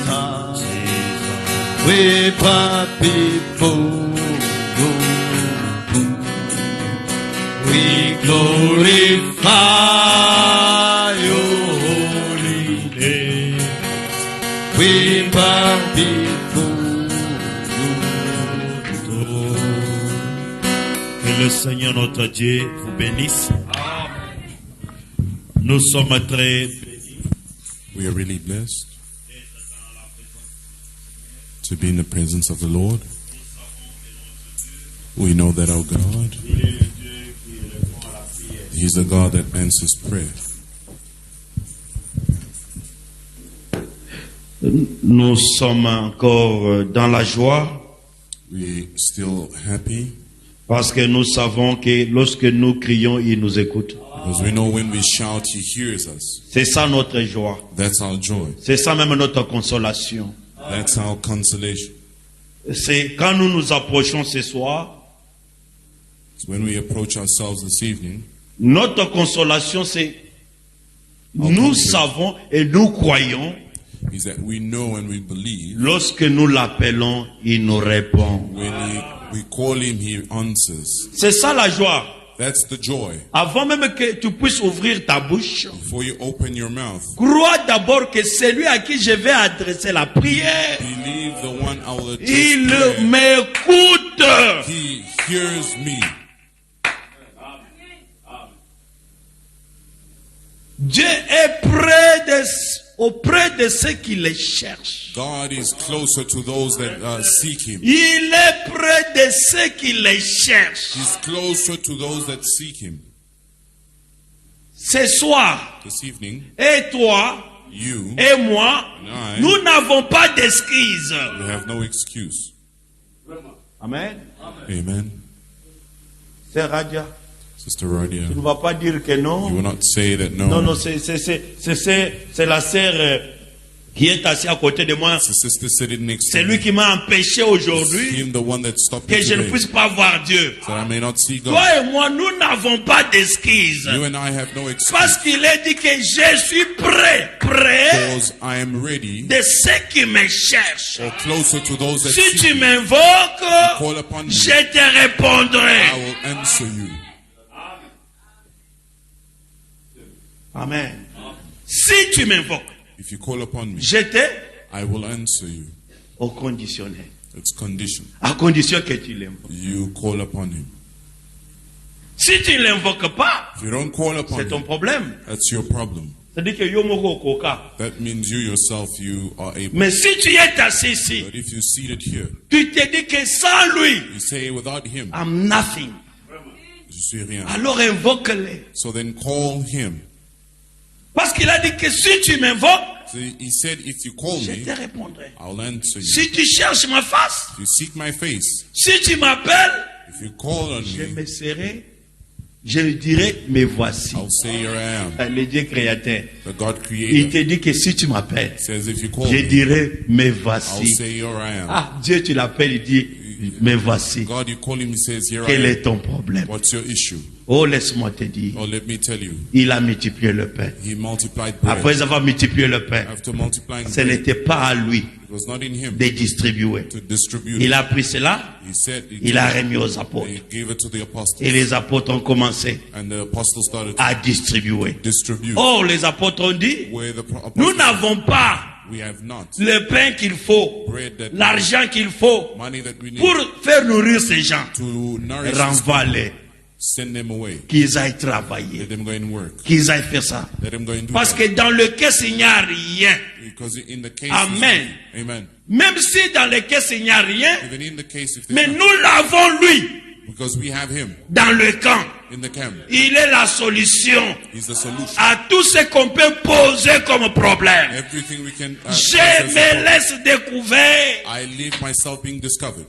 Jesus. We bow before you. We glorify your holy name. We bow before you. Que le Seigneur notre Dieu vous bénisse. Nous sommes très bénis. We are really blessed to be in the presence of the Lord. We know that our God, He's a God that answers prayer. Nous sommes encore dans la joie. We're still happy Parce que nous savons que lorsque nous crions, il nous écoute. because we know when we shout, He hears us. C'est ça notre joie. That's our joy. C'est ça même notre consolation. That's our consolation. C'est quand nous nous approchons ce soir, It's when we approach ourselves this evening, notre consolation c'est nous consolation. savons et nous croyons. is that we know and we believe Lorsque nous l'appelons, il nous répond. when we call Him, He answers. C'est ça la joie. That's the joy. Avant même que tu puisses ouvrir ta bouche, Before you open your mouth, crois d'abord que celui à qui je vais adresser la prière, believe the one I will address il prayer. m'écoute. He hears me. Dieu est auprès de ceux qui les cherchent. God is closer to those that seek Him. Il est près de ceux qui les cherchent. He's closer to those that seek Him. Ce soir, This evening, et toi, you et moi, I- nous n'avons pas d'excuses. you have no excuse. Amen. Amen. C'est Radia. Sister Radia, Tu ne vas pas dire que you non. will not say that no. Non, c'est la sœur qui est assise à côté de moi. It's the sister sitting next to C'est lui me. qui m'a empêché aujourd'hui Him, the one that stopped que me je ne today, puisse pas voir Dieu. that I may not see God. Toi et moi, nous n'avons pas d'excuses. You and I have no Parce excuse qu'il est dit que je suis prêt because I am ready de ceux qui me cherchent. or closer to those that Si seek tu me. m'invoques, Call upon me, je te répondrai. I will answer you. Amen. Si tu m'invoques, If you call upon me, je te I will answer you. au conditionnel. It's condition. À condition que tu l'invoques. You call upon Him. Si tu ne l'invoques pas, If you don't call upon c'est ton Him, problème. that's your problem. C'est-à-dire que yo moko koka. That means you yourself, you are able. Mais si tu es assis ici, But if you're seated here, tu te dis que sans lui, you say without Him, I'm nothing. je suis rien. Alors invoque-le. So then call Him. Parce qu'il a dit que si tu m'invoques, So He said, if you call je me, te répondrai. I'll answer you. Si tu cherches ma face, If you seek my face, si tu m'appelles, if you call on je me, me serai, je dirai, me voici. I'll say here I am. Le Dieu créateur. The God Il creator te dit que si tu m'appelles, says, if you call je me, dirai, me I'll voici. say here I am. Ah, Dieu, tu l'appelles, il dit, me voici. God, you call Him, He says, here I Quel am. est ton problème? What's your issue? Oh, laisse-moi te dire. Oh, let me tell you. Il a multiplié le pain. He multiplied bread. Après avoir multiplié le pain, After multiplying ce bread, n'était pas à lui it was not in Him de distribuer. to distribute Il it. a pris cela, He said, il a remis aux apôtres. He gave it to the apostles. Et les apôtres ont commencé And the apostles started à to distribuer. distribute. Oh, les apôtres ont dit, Where the nous apostles, n'avons pas we have not le pain qu'il faut, bread that l'argent qu'il faut money that we need pour faire nourrir ces gens. to nourish these Renvoie-les, people. Send them away. qu'ils aillent travailler, Let them go and work. qu'ils aillent faire ça. Let them go and do Parce that. que dans le caisse, il n'y a rien. Because in the case, Amen. Amen. Même si dans le caisse, il n'y a rien, Even in the case, if mais there's nous l'avons lui because we have Him dans le camp. in the camp, Il est la solution He's the solution. à tout ce qu'on peut poser comme problème. Everything we can. Je me laisse découvert. I leave myself being discovered.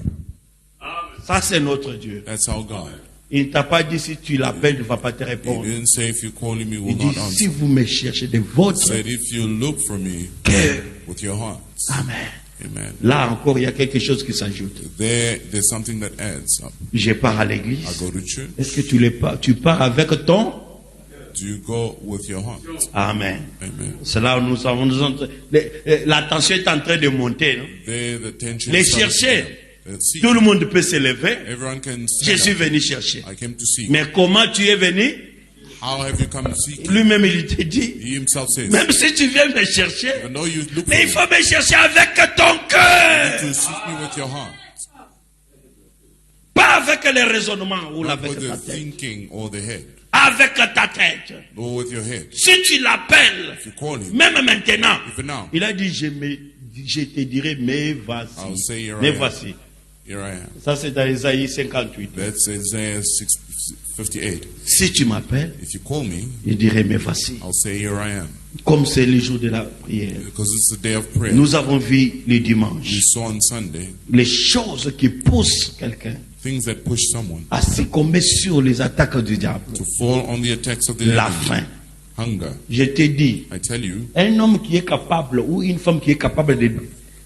Ça, c'est notre Dieu. That's our God. Il ne t'a pas dit si tu l'appelles, il ne va pas te He répondre. didn't say if you call Him, He will Il dit not si answer. vous me cherchez de votre He said if you look for me cœur. with your hearts. Amen. Amen. Là encore, il y a quelque chose qui s'ajoute. There's something that adds up. Je pars à I l'église. go to church. Est-ce que tu pars avec ton Do you go with your heart? Amen. Amen. C'est là où nous avons... La tension est en train de monter. Non? There, the tension Les is starting to chercher. come. Let's see. Tout le monde peut se lever. Everyone can Je stand suis up. venu chercher. I came to see. Mais comment tu es venu? How have you come to seek? Lui-même, il te dit, He himself says, même si tu viens me chercher, even though you look for mais il me, faut me chercher avec ton cœur. to seek me with your heart, Pas avec les raisonnements ou not avec with ta the tête. thinking or the head, Avec ta tête. or with your head. Si tu l'appelles, If you call him, même maintenant, even now, il a dit, je te dirai, mais I'll voici. say here I Mais am. voici. Here I am. Ça, c'est dans Isaïe 58. That's Isaiah 58. Si tu m'appelles, If you call me, je dirai, mais voici. I'll say here I am. Comme c'est le jour de la prière. Because it's the day of prayer. Nous avons vu le We dimanche saw on Sunday les choses qui poussent quelqu'un things that push someone à succomber sur les attaques du diable. to fall on the attacks of the La enemy. faim. Hunger. Je te dis, I tell you, un homme qui est capable ou une femme qui est capable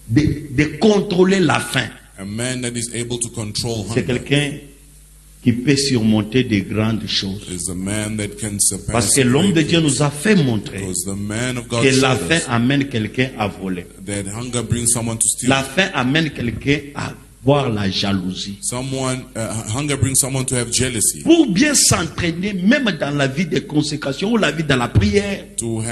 de contrôler la faim, a man that is able to control c'est hunger quelqu'un qui peut surmonter de grandes choses. is a man that can surpass Parce que l'homme de great Dieu things. nous a fait montrer Because the man of God que la showed faim us amène quelqu'un à voler. that hunger brings someone to steal. La faim amène quelqu'un à voir la jalousie. Hunger brings someone to have jealousy, Pour bien s'entraîner, même dans la vie de consécration ou la vie dans la prière, to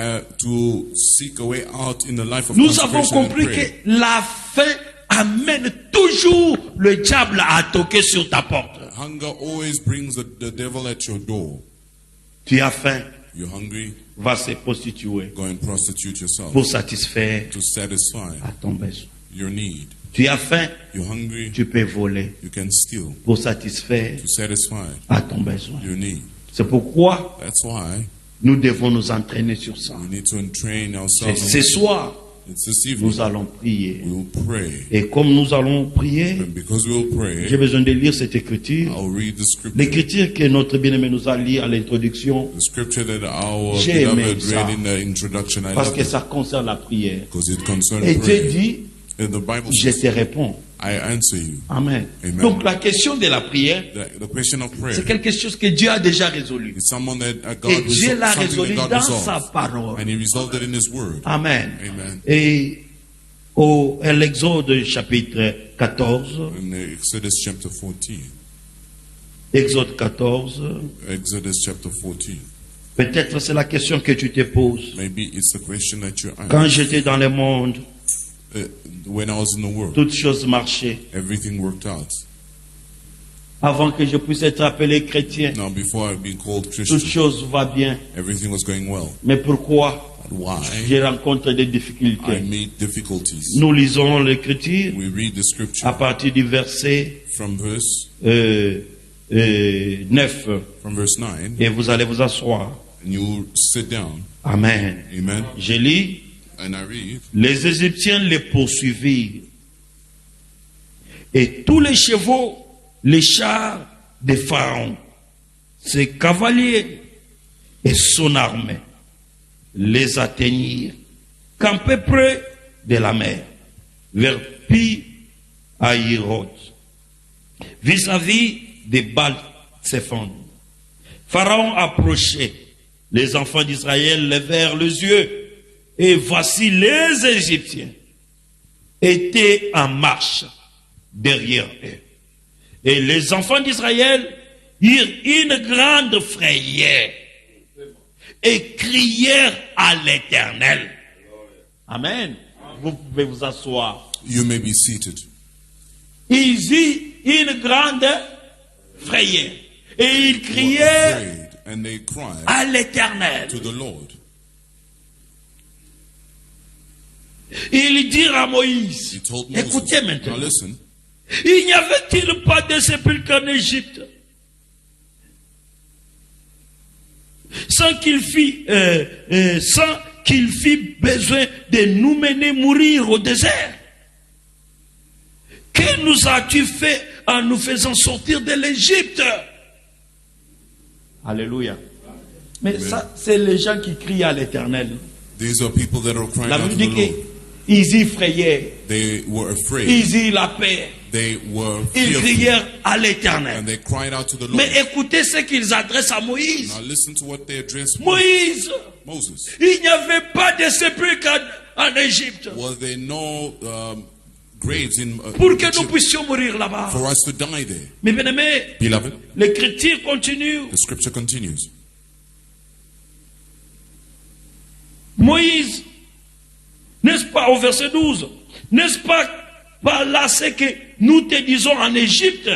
seek a way out in the life of nous avons consecration and compris prayer. que la faim amène toujours le diable à toquer sur ta porte. Hunger always brings the devil at your door. Tu as faim, You're hungry, va se prostituer go and prostitute yourself pour satisfaire to satisfy à ton besoin. your need. Tu as faim, You're hungry, tu peux voler you can steal pour satisfaire to satisfy à ton besoin. your need. C'est pourquoi That's why nous devons nous entraîner sur ça. we need to entrain Et ourselves. ce soir, It's this evening nous allons prier. we will pray. Et comme nous allons prier, And because we will pray, j'ai besoin de lire cette écriture. I'll read the scripture. L'écriture que notre bien-aimé nous a lu à l'introduction, The scripture that our J'ai aimé beloved ça. read in the introduction. I parce love que it ça concerne la prière. because it concerns Et Dieu prayer. dit, And the Bible je says, te réponds. I answer you. Amen. Amen. Donc la question de la prière, The question of prayer c'est quelque chose que Dieu a déjà résolu. is someone that Et God Dieu l'a something résolu that God dans resolved. sa parole. And He resolved it in His Word. Amen. Amen. Et à l'Exode chapitre 14, In Exodus chapter 14. Exode 14, Exodus chapter 14. peut-être c'est la question que tu te poses. Maybe it's the question that you Quand ask. j'étais dans le monde, When I was in the world, toutes choses marchaient. everything worked out. Avant que je puisse être appelé chrétien, Now, before I've been called toutes Christian, choses vont bien. everything was going well. Mais pourquoi But why? je rencontre des I difficultés? meet difficulties. Nous lisons l'écriture We read the à scripture partir du verset from verse 9. 9, Et vous allez vous asseoir. and you sit down. Amen. Amen. Je lis. And I read, Les Égyptiens les poursuivirent. Et tous les chevaux, les chars de Pharaon, ses cavaliers et son armée les atteignirent, campés près de la mer, vers Pi-Hahiroth, vis-à-vis de Baal-Tsephon. Pharaon approchait. Les enfants d'Israël levèrent les yeux. Et voici les Égyptiens étaient en marche derrière eux. Et les enfants d'Israël eurent une grande frayeur et crièrent à l'Éternel. Amen. Vous pouvez vous asseoir. you may be seated. Ils eurent une grande frayeur et ils Were crièrent afraid, and they cried à l'Éternel. to the Lord. Ils dirent à Moïse, He told Moses, écoutez now maintenant, listen, il n'y avait-il pas de sépulcre en Égypte sans qu'il fît besoin de nous mener mourir au désert? Que nous as-tu fait en nous faisant sortir de l'Égypte? Alléluia. Mais ça, c'est les gens qui crient à l'Éternel. these are people that are crying La out to Bible the dit que Lord. Ils y frayaient. They were afraid. Ils y la paix. They were Ils fearful. crièrent à l'Éternel. And they cried out to the Lord. Mais écoutez ce qu'ils adressent à Moïse. Now listen to what they addressed Moïse, Moses. il n'y avait pas de sépulcre en Égypte Was there no graves in pour que nous Egypt puissions mourir là-bas. for us to die there? Mais bien aimé, Beloved, l'écriture continue. the scripture continues. Moïse, n'est-ce pas, au verset 12, n'est-ce pas par là ce que nous te disons en Égypte?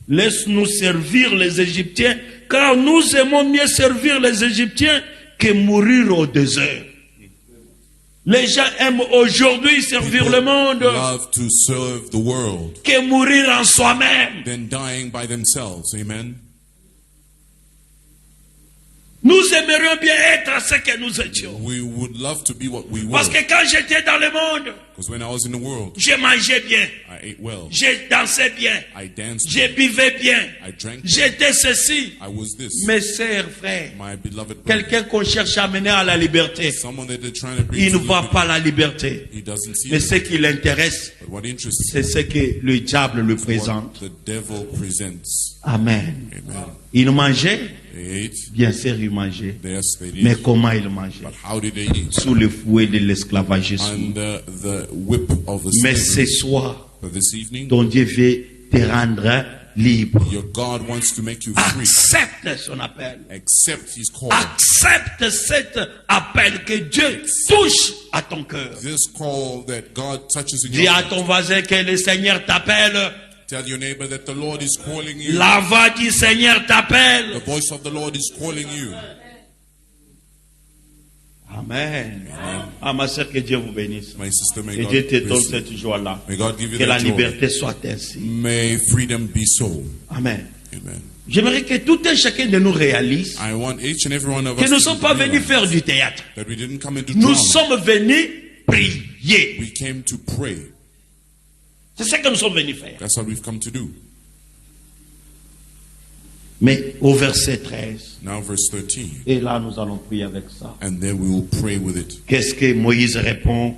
Laisse-nous servir les Égyptiens, car nous aimons mieux servir les Égyptiens que mourir au désert. Les gens aiment aujourd'hui servir le monde Love to serve the world que mourir en soi-même. than dying by themselves. Amen. Nous aimerions bien être ce que nous étions. We would love to be what we were. Parce que quand j'étais dans le monde, Because when I was in the world, je mangeais bien, I ate well. je dansais bien, I danced je well. buvais bien, I drank well. j'étais ceci. I was this. Mes sœurs, frères, My beloved brother. quelqu'un qu'on cherche à mener à la liberté, Someone that they're trying to bring il ne to voit liberty. pas la liberté. He doesn't see Mais it. ce qui l'intéresse, But what interests c'est ce que le diable lui what présente. the devil presents. Amen. Amen. Il mangeait, They ate. bien sûr il mangeait. Yes, they did. Mais comment il mangeait? But how did they eat? Sous le fouet de l'esclavagisme. Under the whip of the Mais slavery. ce soir, But this evening, ton Dieu veut te rendre libre. your God wants to make you free. Accepte son appel. Accept his call. Accepte cet appel que Dieu touche à ton cœur. This call that God touches in Dis your à heart. ton voisin que le Seigneur t'appelle. Tell your neighbor that the Lord is calling you. La voix du Seigneur The t'appelle. voice of the Lord is calling you. Amen. Ah, ma soeur, que Dieu vous bénisse. My sister, may Que God Dieu te donne bless you. cette joie-là. May God give you Que la that joy. liberté soit ainsi. May freedom be so. Amen. Amen. J'aimerais que tout un chacun de nous réalise I want each and every one of que us nous ne to sommes pas venus realize faire du théâtre. that we didn't come into Nous drama. sommes venus prier. We came to pray. C'est ce que nous sommes venus faire. That's what we've come to do. Mais au verset 13, Now verse 13. et là nous allons prier avec ça. And then we will pray with it. Qu'est-ce que Moïse répond?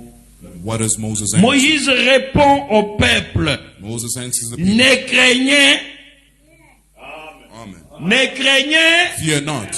What does Moses answer? Moïse répond au peuple, Moses answers the people. ne craignez, Amen. ne craignez, Fear not.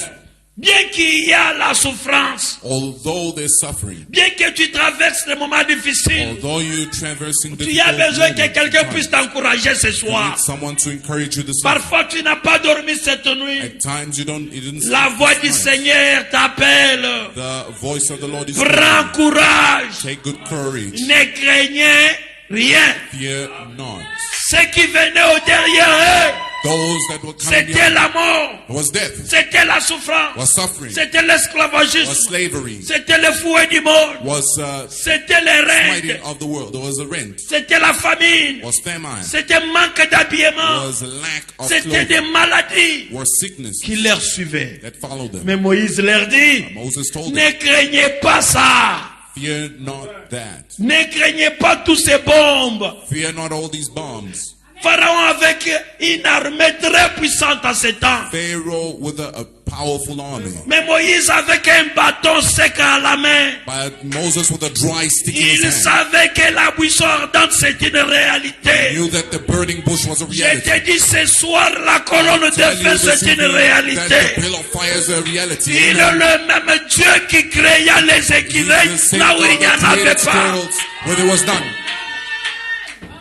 bien qu'il y a la souffrance, Although there's suffering, bien que tu traverses des moments difficiles, although you're traversing tu as difficult besoin que moments, quelqu'un puisse t'encourager ce you soir. need someone to encourage you this morning. Parfois tu n'as pas dormi cette nuit. At times you didn't sleep La voix this du night. Seigneur t'appelle. The voice of the Lord is Prends calling. courage. Take good courage. Ne craignez rien. Fear not. Ce qui venait au derrière eux, Those that were coming c'était behind la mort, was death, c'était la souffrance, was suffering, c'était was l'esclavagisme, slavery, c'était le fouet du monde, was c'était les smiting rentes, of the world. There was a rent, c'était la famine, was famine, c'était manque d'habillement, was lack of c'était des clothing, maladies was sickness qui leur suivaient. that followed them. Mais Moïse leur dit, Moses told them, ne craignez pas ça, fear not that. ne craignez pas tous ces bombes. Fear not all these bombs. Pharaon avec une armée très puissante à ce temps. Pharaoh with a powerful army, Mais Moïse avec un bâton sec à la main. but Moses with a dry stick in his Il hand. savait que la buisson ardente c'est une réalité. Knew that the burning bush was a Je reality. te dis ce soir la colonne de Tell you feu this c'est une evening that réalité. the pillar of fire is a reality. Il est Amen. le même Dieu qui créa les He's the écureuils same là où God il n'y that en avait created pas. squirrels where there was none.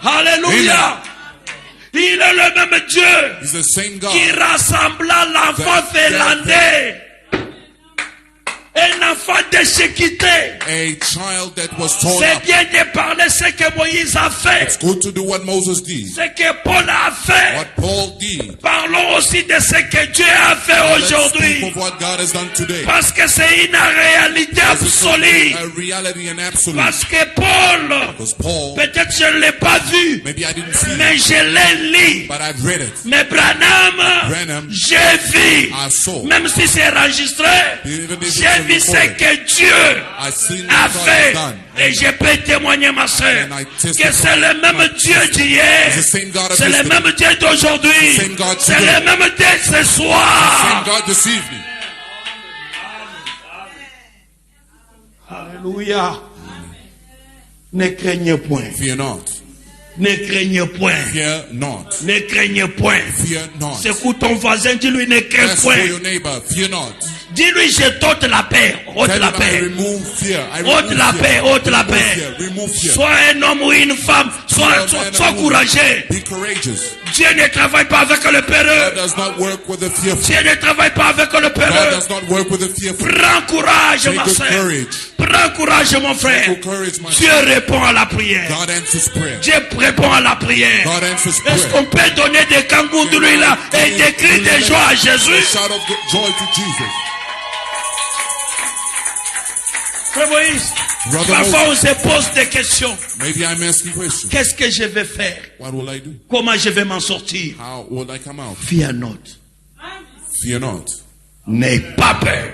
Alléluia. Il est le même Dieu He's the same God qui rassembla l'enfant finlandais. Un enfant déchiqueté. a child that was torn C'est up. bien de parler ce que Moïse a fait. It's good to do what Moses did, Ce que Paul a fait. what Paul did. Parlons aussi de ce que Dieu a fait Let's speak aujourd'hui. of what God has done today. Parce que c'est une réalité absolue. A reality and absolute. Parce que Paul, Because Paul, peut-être je ne l'ai pas vu, maybe I didn't see mais it, je l'ai lu. but I've read it. Mais Branham, Branham, j'ai vu. I saw. Même si c'est enregistré, Even if it's j'ai vu ce recorded, que Dieu I've seen a what God has fait. done. Et je peux témoigner, ma soeur, And I que testify. c'est le même Dieu d'hier. It's the same God of C'est le yesterday. même Dieu d'aujourd'hui. Same God C'est today. le même Dieu ce Same soir. God this evening. Alléluia. Ne craignez point. Fear not. Ne craignez point. Fear not. Ne craignez point. Fear not. Secoue ton voisin, dis-lui ne crains Ask for point. your neighbor. Fear not. Dis-lui je t'ôte la paix. Ôte Tell la him I paix. remove fear. I Ôte remove la fear. paix. Ôte la Remove paix. fear. Remove fear. Sois un homme ou une femme. Sois courageux. Be courageous. Dieu ne travaille pas avec le God peureux. does not work with the fearful. Dieu ne travaille pas avec le God peureux. does not work with the fearful. Prends courage, Take ma good soeur. courage. Prends courage, mon frère. Take good courage, my Dieu son. répond à la prière. God answers prayer. Dieu répond à la prière. God answers Est-ce prayer. qu'on peut donner des kangourous là et des cris de joie à Jésus? Shout of joy to Jesus. Frère Moïse, Brother parfois on Moses. se pose des questions. Maybe I'm asking questions. Qu'est-ce que je vais faire? What will I do? Comment je vais m'en sortir? How will I come out? Fear not. Fear not. N'aie pas peur.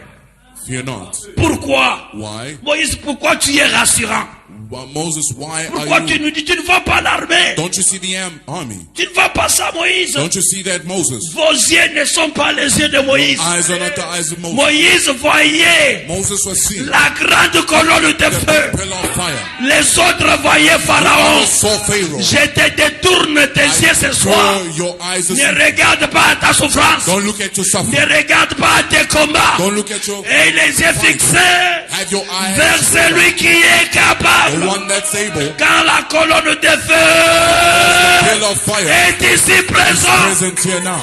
Fear not. Pourquoi? Why? Moïse, pourquoi tu es rassurant? Well, Moses, why Pourquoi are tu you? nous dis tu ne vas pas à l'armée? Don't you see the army? Tu ne vas pas ça, Moïse. Don't you see that Moses? Vos yeux ne sont pas les yeux de Moïse. Eyes are not the eyes of Moses. Moïse voyait Moses was seeing la grande colonne de the feu. pillar of fire. Les autres voyaient Pharaon. Saw Pharaoh. Je te détourne tes yeux ce soir. Turn your eyes to Ne see. regarde pas à ta souffrance. Don't look at your Ne suffering. regarde pas à tes combats. Don't look at your. Et les yeux fixés Have your eyes vers celui qui est the capable. one that's able. Quand la colonne de feu Pillar of fire est ici présent. present here now.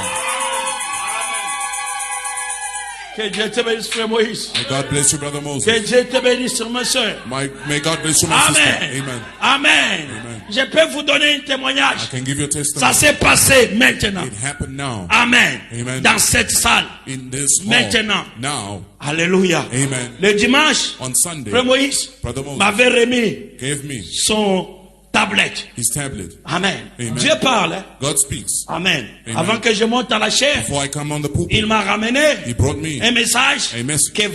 Que Dieu te bénisse, frère Moïse. May God bless you, brother Moses. Que Dieu te bénisse, ma soeur. May God bless you, my sister. Amen. Amen. Amen. Amen. Je peux vous donner un témoignage. I can give you a Ça testimony. s'est passé maintenant. It happened now. Amen. Amen. Dans cette salle. In this hall. Maintenant. Now. Alléluia. Amen. Le dimanche, On Sunday. frère Moïse Brother Moses m'avait remis gave me son tablette. his tablet. Amen. Amen. Dieu parle. Hein? God speaks. Amen. Amen. Avant que je monte à la chair, Before I come on the pulpit, il m'a ramené he brought me un message a message que un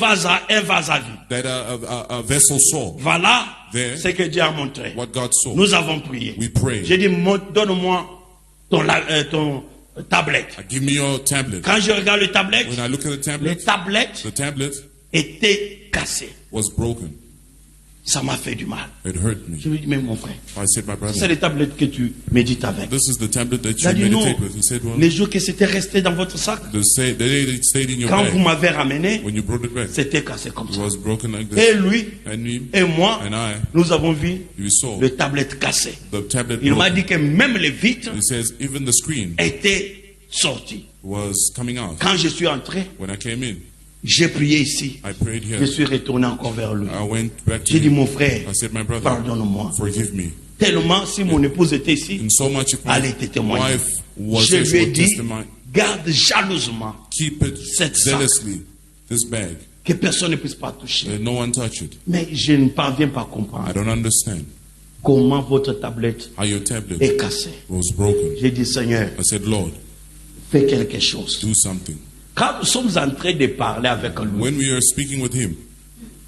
vase à vie. that a vessel saw. Voilà There. ce que Dieu a montré. What God saw. Nous avons prié. We prayed. J'ai dit, donne-moi ton tablette. Give me your tablet. Quand je regarde le tablette, When I look at the les tablet, tablettes the tablet étaient cassées. was broken. Ça m'a fait du mal. It hurt me. Je lui ai dit, mais mon frère, I said, my c'est brother, les tablettes que tu médites avec. this is the tablet that Il a you dit non. meditate with. He said, well, Les jours que c'était resté dans votre sac, the day it stayed in your quand vous bag, m'avez ramené, when you brought it back, c'était cassé comme it ça. was broken like Et this. lui And him et moi, and I, nous avons vu we saw le tablette cassé. the tablet Il m'a broken. dit que même les vitres He says, even the screen étaient sorties. was coming out. Quand je suis entré, When I came in, j'ai prié ici. I prayed Je here. suis retourné encore vers lui. I went back to J'ai dit, him. mon frère, I said, my brother, pardonne-moi. forgive me. Tellement, si mon épouse était ici, And so much if my elle était témoignée. wife was Je lui ai able to dit, testify, garde jalousement keep it Cette sac. zealously, this bag, que personne ne puisse pas toucher. that no one touch it. Mais je ne parviens pas à I comprendre don't understand comment votre tablette how your tablet est cassée. was broken. J'ai dit, Seigneur, I said, Lord, fais quelque chose. do something. Quand nous sommes en train de parler avec lui, When we are speaking with him,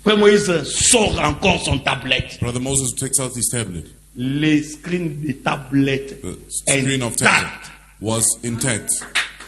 Frère Moïse sort encore son tablette. Brother Moses takes out his tablet. Les screens des tablettes The screen of tablet intactes. was intact.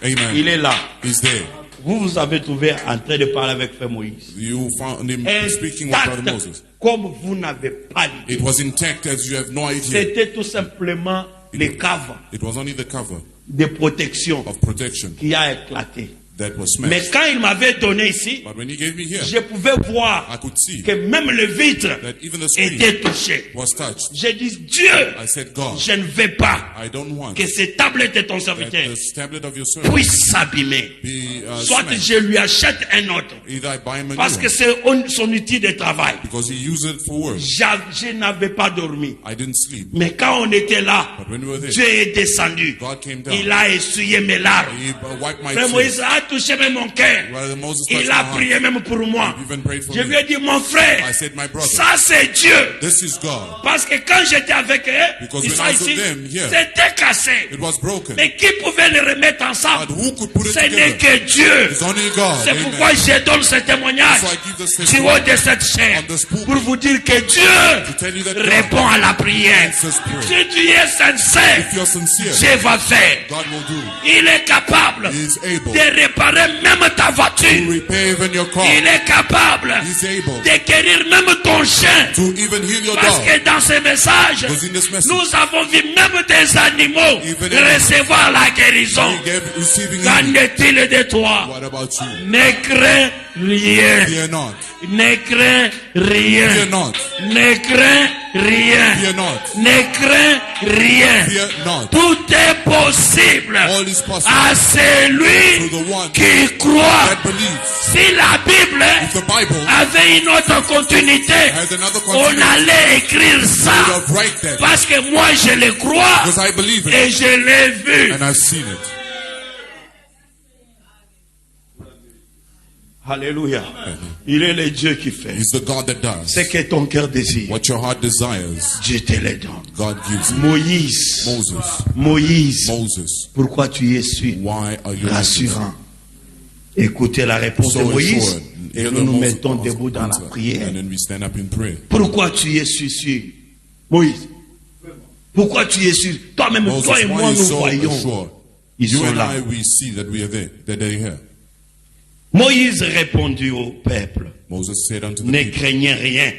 Il Amen. est là. He's there. Vous avez trouvé en train de parler avec Frère Moïse. You found him speaking with Brother Intact, Moses. comme vous n'avez pas dit. It was intact as you have no idea. C'était tout simplement les caves It was only the cover de protection of protection qui a éclaté. that was Mais smashed. quand il m'avait donné ici, But when he gave me here, je pouvais voir I could see que même le vitre that even the screen était touché. was touched. J'ai dit, Dieu, I said, God, je ne veux pas I don't want que ces tablettes de ton that serviteur this tablet of your servant puissent s'abîmer. be Soit smashed. je lui achète un autre. Either I buy him a Parce new que one c'est son outil de travail. because he used it for work. Je n'avais pas dormi. I didn't sleep. Mais quand on était là, But when we were there, Dieu est descendu. God came down. Il a essuyé mes larmes. He wiped my Frère tears. Moïse a touché même mon cœur. Brother Moses touched Il my a heart. prié même pour moi. He even prayed for Je me. lui ai dit, mon frère, I said, my brother, ça c'est Dieu. this is God. Parce que quand j'étais avec eux, Because ils when sont I was ici, with them here, c'était cassé. It was broken. Mais qui pouvait le remettre ensemble? But who could put it Ce n'est together? que Dieu. It's only God. C'est Amen. pourquoi je donne ce témoignage So I give this du testimony haut de cette chair on this pulpit pour vous dire que to Dieu tell you that God répond à la prière. answers prayer. Si tu es sincère, If you're sincere, Dieu va faire. God will do. Il est capable He is able de réparer même ta to voiture. repair even your car. Il est capable He's able de guérir même ton chien chien. to even heal your Parce dog. que dans ce message, Because in this message, nous avons vu même des animaux Even recevoir la guérison. receiving Qu'en healing. est-il de toi? What about you? Ne crains rien. Fear not. Ne crains rien. Fear not. Ne crains rien. Fear not. Ne crains rien. Fear not. Tout est possible All is possible à celui to the one qui croit. that believes. Si la Bible If the Bible avait une autre continuité, has another on continuity, allait écrire would ça. have write that. Parce que moi je le crois Because I believe in et it je l'ai vu. and I've seen it. Alléluia. Il est le Dieu qui fait. He's the God that does. Ce que ton cœur désire, What your heart desires, Dieu te le donne. God gives you. Moïse, Moses. pourquoi tu es sûr, Why are you rassurant? Écoutez la réponse de so Moïse assured? et Hear nous the nous Moses mettons debout dans la answer, prière. and then we stand up in prayer. Pourquoi tu es sûr? Moïse, pourquoi tu es sûr? Toi-même, toi Moses, et why moi, are you nous so voyons. assured? Ils You sont and là. I, we see that we are there, that they're here. Moïse répondit au peuple, Moses said unto the ne people, craignez rien,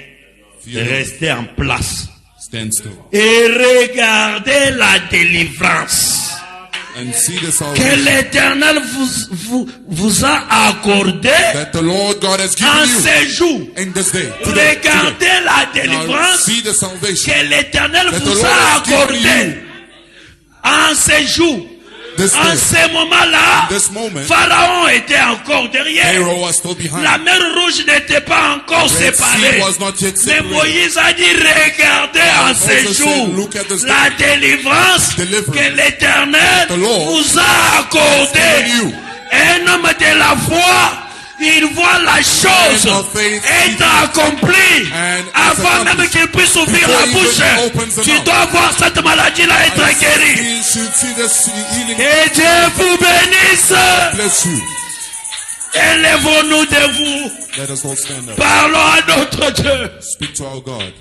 fear not, restez en place stand still, et regardez la délivrance and see the que salvation l'Éternel vous a accordé that the Lord God has en given you ces jours. in this day. Today. Regardez la Now délivrance see the salvation que l'Éternel that the vous Lord a has given accordé you en ces jours. this En day. ce moment-là, This moment, Pharaon était encore derrière. Pharaoh was still behind. La mer Rouge n'était pas encore Red séparée. Sea was not yet Mais separated. Moïse a dit, regardez en ces Moses said, jours look at this la délivrance deliverance que l'Éternel the Lord vous a accordée. has given you. Un homme de la foi, il voit la chose Man of faith être accomplie and it's avant même accomplished. qu'il puisse ouvrir Before la he bouche. even opens the Tu mouth. dois voir cette maladie-là être guérie. He should see this healing. Que Dieu vous bénisse. Bless you. Élevons-nous de vous. Let us all stand up. Parlons à notre Dieu. Speak to our God.